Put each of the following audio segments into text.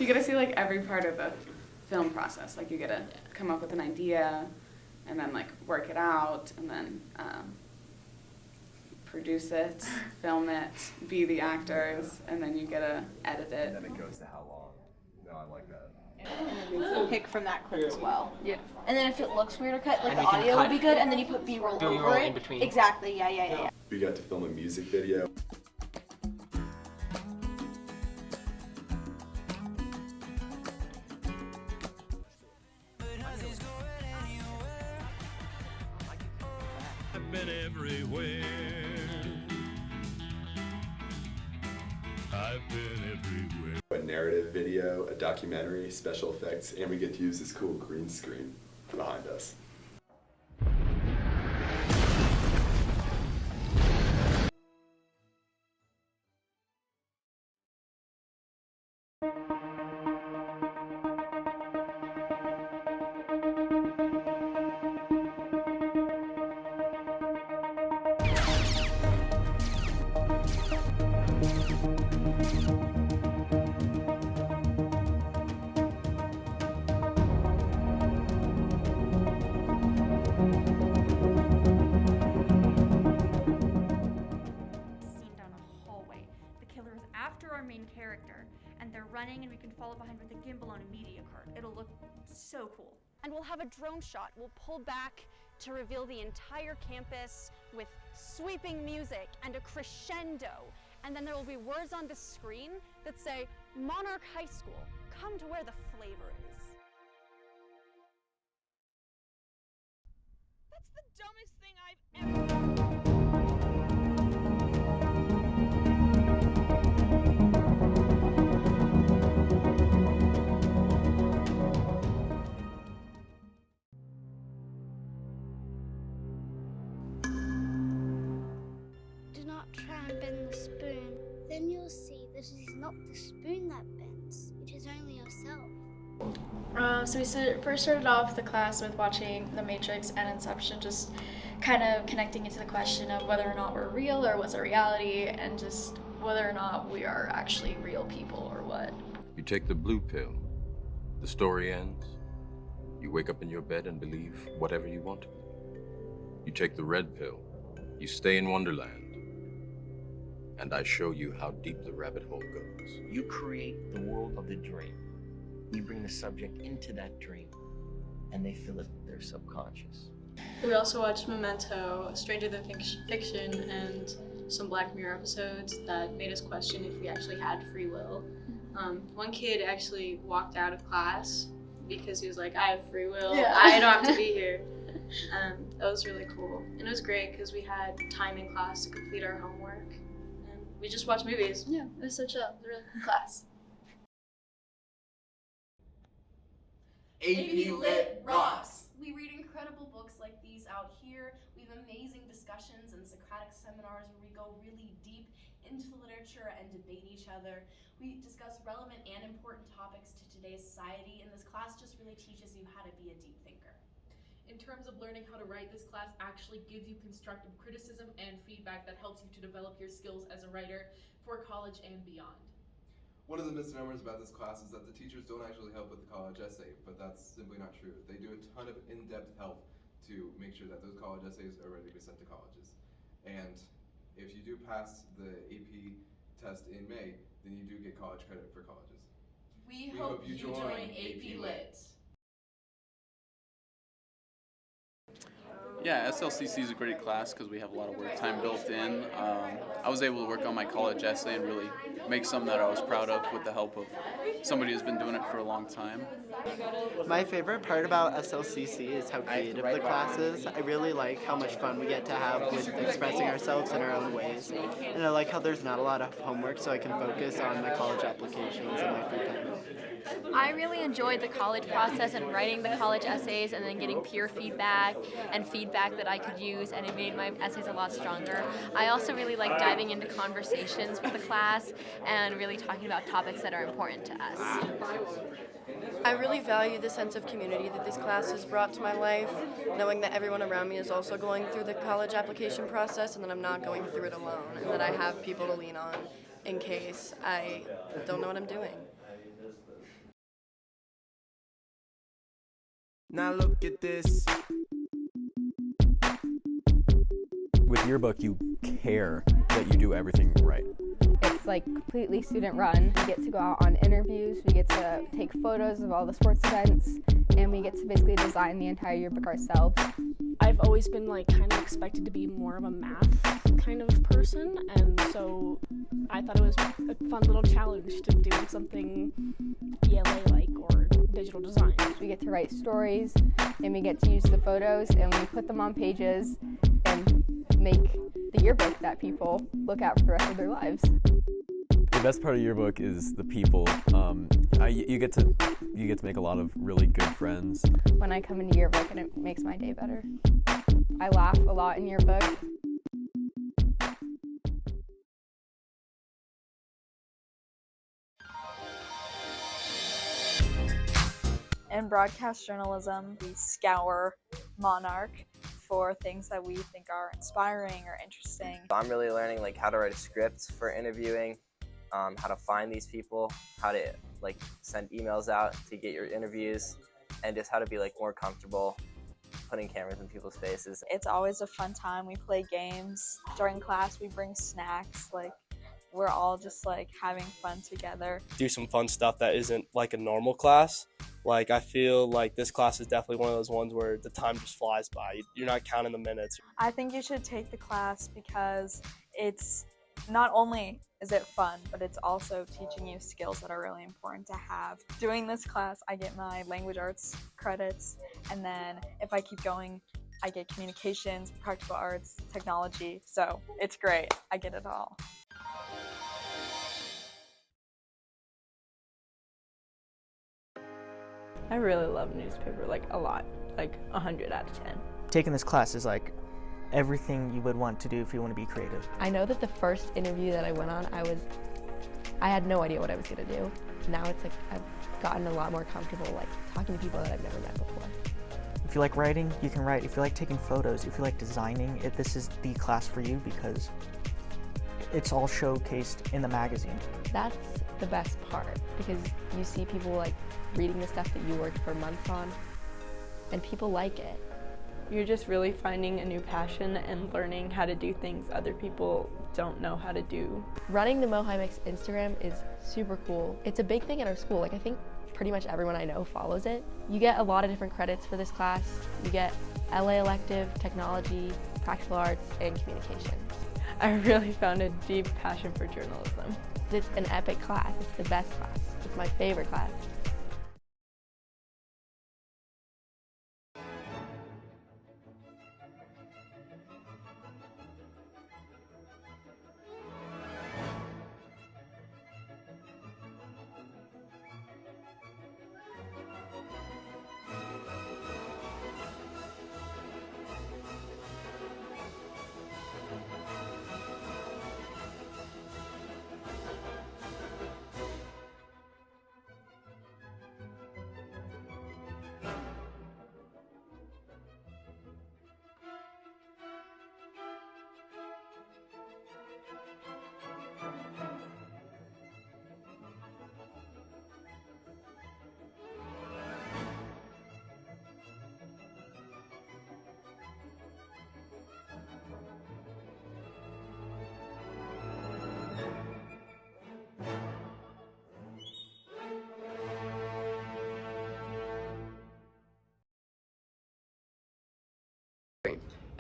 get to see like every part of the film process. Like you get to come up with an idea, and then like work it out, and then produce it, film it, be the actors, and then you get to edit it. And then it goes to how long. No, I like that. Pick from that clip as well. Yeah. And then if it looks weird or cut, like And the we can audio cut would be good, and then you put B-roll over it. in between. Exactly, yeah. We got to film a music video. I've been everywhere. I've been everywhere. A narrative video, a documentary, special effects, and we get to use this cool green screen behind us. After our main character, and they're running, and we can follow behind with a gimbal on a media cart. It'll look so cool. And we'll have a drone shot. We'll pull back to reveal the entire campus with sweeping music and a crescendo. And then there will be words on the screen that say, Monarch High School, come to where the flavor is. That's the dumbest thing I've ever... Do not try and bend the spoon. Then you'll see that it is not the spoon that bends, it is only yourself. So we first started off the class with watching The Matrix and Inception, just kind of connecting into the question of whether or not we're real or what's a reality, and just whether or not we are actually real people or what. You take the blue pill, the story ends. You wake up in your bed and believe whatever you want to. You take the red pill, you stay in Wonderland, and I show you how deep the rabbit hole goes. You create the world of the dream. You bring the subject into that dream, and they feel it their subconscious. We also watched Memento, Stranger Than Fiction, and some Black Mirror episodes that made us question if we actually had free will. One kid actually walked out of class because he was like, I have free will, I don't have to be here. That was really cool. And it was great because we had time in class to complete our homework. And we just watched movies. Yeah, it was so chill. It was a really cool class. AP Lit rocks! We read incredible books like these out here. We have amazing discussions and Socratic seminars where we go really deep into the literature and debate each other. We discuss relevant and important topics to today's society, and this class just really teaches you how to be a deep thinker. In terms of learning how to write, this class actually gives you constructive criticism and feedback that helps you to develop your skills as a writer for college and beyond. One of the misnomers about this class is that the teachers don't actually help with the college essay, but that's simply not true. They do a ton of in-depth help to make sure that those college essays are ready to be sent to colleges. And if you do pass the AP test in May, then you do get college credit for colleges. We hope you join AP Lit. Yeah, SLCC is a great class because we have a lot of work time built in. I was able to work on my college essay and really make something that I was proud of with the help of somebody who's been doing it for a long time. My favorite part about SLCC is how creative the class is. I really like how much fun we get to have with expressing ourselves in our own ways. And I like how there's not a lot of homework, so I can focus on my college applications and my free time. I really enjoyed the college process and writing the college essays and then getting peer feedback and feedback that I could use, and it made my essays a lot stronger. I also really like diving into conversations with the class and really talking about topics that are important to us. I really value the sense of community that this class has brought to my life, knowing that everyone around me is also going through the college application process and that I'm not going through it alone, and that I have people to lean on in case I don't know what I'm doing. Now look at this. With yearbook, you care that you do everything right. It's like completely student run. We get to go out on interviews, we get to take photos of all the sports events, and we get to basically design the entire yearbook ourselves. I've always been like kind of expected to be more of a math kind of person, and so I thought it was a fun little challenge to do something ELA-like or digital design. We get to write stories, and we get to use the photos, and we put them on pages and make the yearbook that people look at for the rest of their lives. The best part of yearbook is the people. You get to make a lot of really good friends. When I come into yearbook, and it makes my day better. I laugh a lot in yearbook. In broadcast journalism, we scour Monarch for things that we think are inspiring or interesting. I'm really learning like how to write a script for interviewing, how to find these people, how to like send emails out to get your interviews, and just how to be like more comfortable putting cameras in people's faces. It's always a fun time. We play games. During class, we bring snacks. Like, we're all just like having fun together. Do some fun stuff that isn't like a normal class. Like, I feel like this class is definitely one of those ones where the time just flies by. You're not counting the minutes. I think you should take the class because it's not only is it fun, but it's also teaching you skills that are really important to have. Doing this class, I get my language arts credits, and then if I keep going, I get communications, practical arts, technology, so it's great. I get it all. I really love newspaper, like a lot, like 100 out of 10. Taking this class is like everything you would want to do if you want to be creative. I know that the first interview that I went on, I had no idea what I was gonna do. Now it's like I've gotten a lot more comfortable like talking to people that I've never met before. If you like writing, you can write. If you like taking photos, if you like designing, this is the class for you because it's all showcased in the magazine. That's the best part because you see people like reading the stuff that you worked for months on, and people like it. You're just really finding a new passion and learning how to do things other people don't know how to do. Running the MoHiMix Instagram is super cool. It's a big thing at our school. Like I think pretty much everyone I know follows it. You get a lot of different credits for this class. You get LA elective, technology, practical arts, and communications. I really found a deep passion for journalism. It's an epic class. It's the best class. It's my favorite class.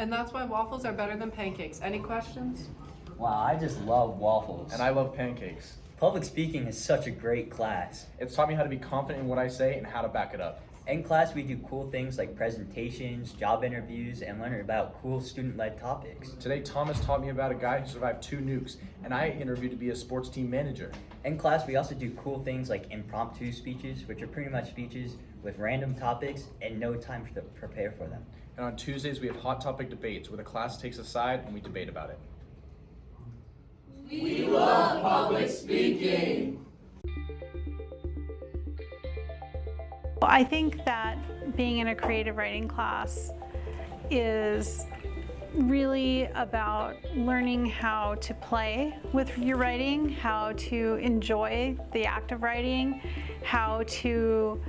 And that's why waffles are better than pancakes. Any questions? Wow, I just love waffles. And I love pancakes. Public speaking is such a great class. It's taught me how to be confident in what I say and how to back it up. In class, we do cool things like presentations, job interviews, and learn about cool student-led topics. Today, Thomas taught me about a guy who survived 2 nukes, and I interviewed to be a sports team manager. In class, we also do cool things like impromptu speeches, which are pretty much speeches with random topics and no time to prepare for them. And on Tuesdays, we have hot topic debates where the class takes a side and we debate about it. We love public speaking. I think that being in a creative writing class is really about learning how to play with your writing, how to enjoy the act of writing, how to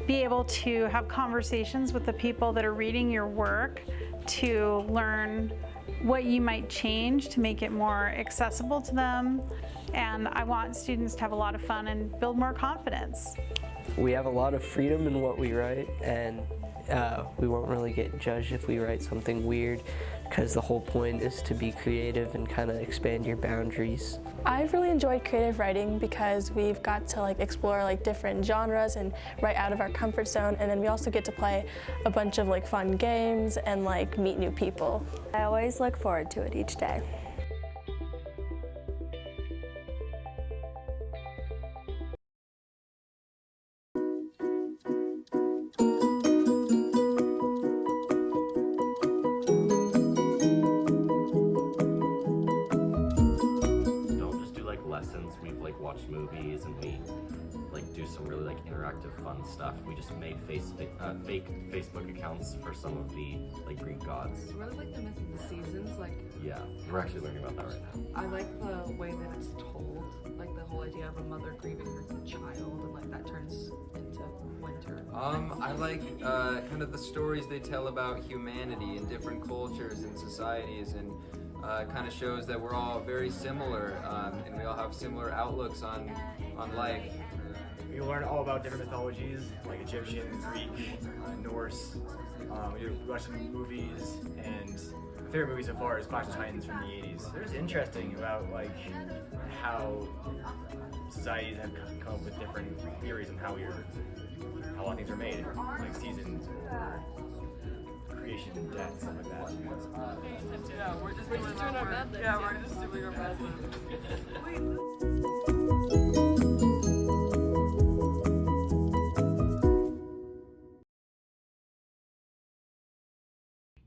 be able to have conversations with the people that are reading your work to learn what you might change to make it more accessible to them. And I want students to have a lot of fun and build more confidence. We have a lot of freedom in what we write, and we won't really get judged if we write something weird, because the whole point is to be creative and kind of expand your boundaries. I've really enjoyed creative writing because we've got to explore different genres and write out of our comfort zone, and then we also get to play a bunch of fun games and meet new people. I always look forward to it each day. Lessons, we've watched movies, and we do some really interactive fun stuff. We just made fake Facebook accounts for some of the Greek gods. What are the myth of the seasons? Yeah, we're actually learning about that right now. I like the way that it's told, the whole idea of a mother grieving her child, and that turns into winter. I like kind of the stories they tell about humanity and different cultures and societies, and kind of shows that we're all very similar, and we all have similar outlooks on life. We learn all about different mythologies, like Egyptian, Greek, Norse. We watch some movies, and my favorite movie so far is Clash of Titans from the 80s. It's interesting about how societies have come up with different theories on how a lot of things are made, like seasons or creation and death, stuff like that. Yeah, we're just doing our bad libs. Yeah, we're just doing our bad libs.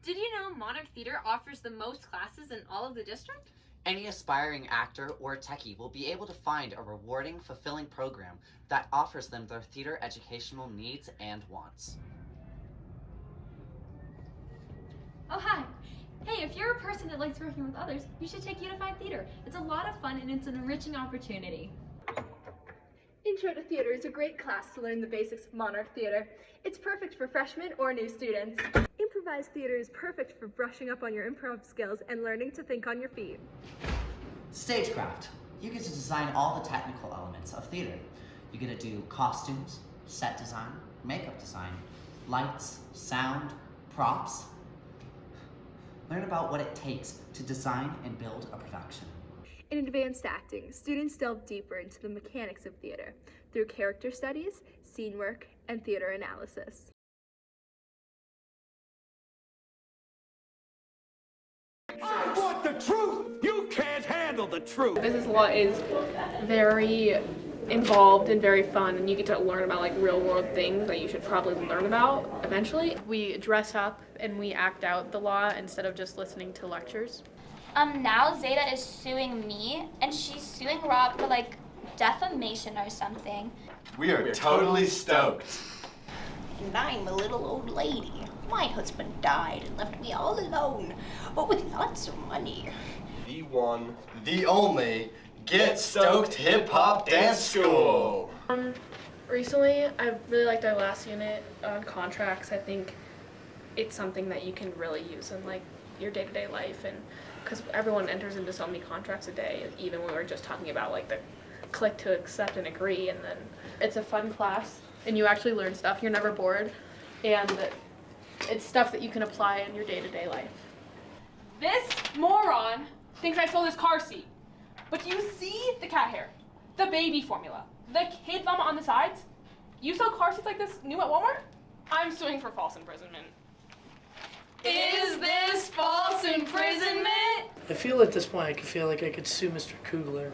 Did you know Monarch Theater offers the most classes in all of the district? Any aspiring actor or techie will be able to find a rewarding, fulfilling program that offers them their theater educational needs and wants. Oh, hi. Hey, if you're a person that likes working with others, you should take Unified Theater. It's a lot of fun and it's an enriching opportunity. Intro to Theater is a great class to learn the basics of Monarch Theater. It's perfect for freshmen or new students. Improvised theater is perfect for brushing up on your improv skills and learning to think on your feet. Stagecraft. You get to design all the technical elements of theater. You get to do costumes, set design, makeup design, lights, sound, props. Learn about what it takes to design and build a production. In advanced acting, students delve deeper into the mechanics of theater through character studies, scene work, and theater analysis. I want the truth! You can't handle the truth! Business law is very involved and very fun, and you get to learn about real world things that you should probably learn about eventually. We dress up and we act out the law instead of just listening to lectures. Now Zeta is suing me, and she's suing Rob for defamation or something. We are totally stoked. And I'm a little old lady. My husband died and left me all alone, but with lots of money. The one, the only, Get Stoked Hip Hop Dance School. Recently, I really liked our last unit on contracts. I think it's something that you can really use in your day-to-day life, and because everyone enters into so many contracts a day, even when we were just talking about the click to accept and agree, and then it's a fun class, and you actually learn stuff. You're never bored, and it's stuff that you can apply in your day-to-day life. This moron thinks I stole this car seat. But do you see the cat hair, the baby formula, the kid vomit on the sides? You sell car seats like this new at Walmart? I'm suing for false imprisonment. Is this false imprisonment? I feel at this point I feel like I could sue Mr. Kugler.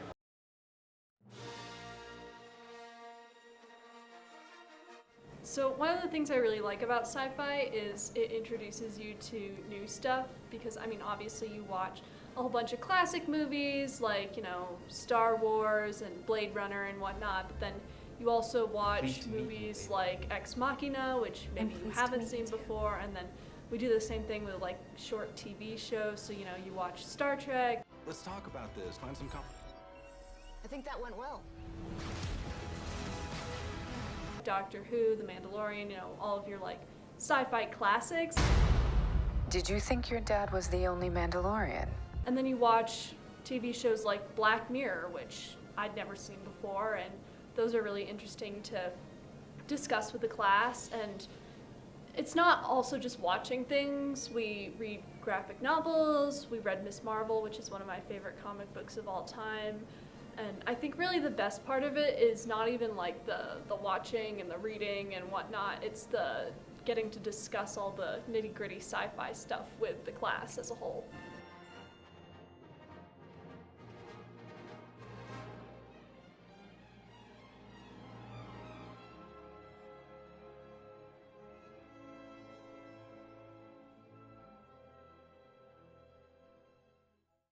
So one of the things I really like about sci-fi is it introduces you to new stuff, because obviously you watch a whole bunch of classic movies like, Star Wars and Blade Runner and whatnot, but then you also watch movies like Ex Machina, which maybe you haven't seen before, and then we do the same thing with short TV shows, so you watch Star Trek. Let's talk about this, find some I think that went well. Doctor Who, The Mandalorian, you know, all of your like sci-fi classics. Did you think your dad was the only Mandalorian? And then you watch TV shows like Black Mirror, which I'd never seen before, and those are really interesting to discuss with the class. And it's not also just watching things. We read graphic novels, we read Miss Marvel, which is one of my favorite comic books of all time. And I think really the best part of it is not even like the watching and the reading and whatnot, it's the getting to discuss all the nitty-gritty sci-fi stuff with the class as a whole.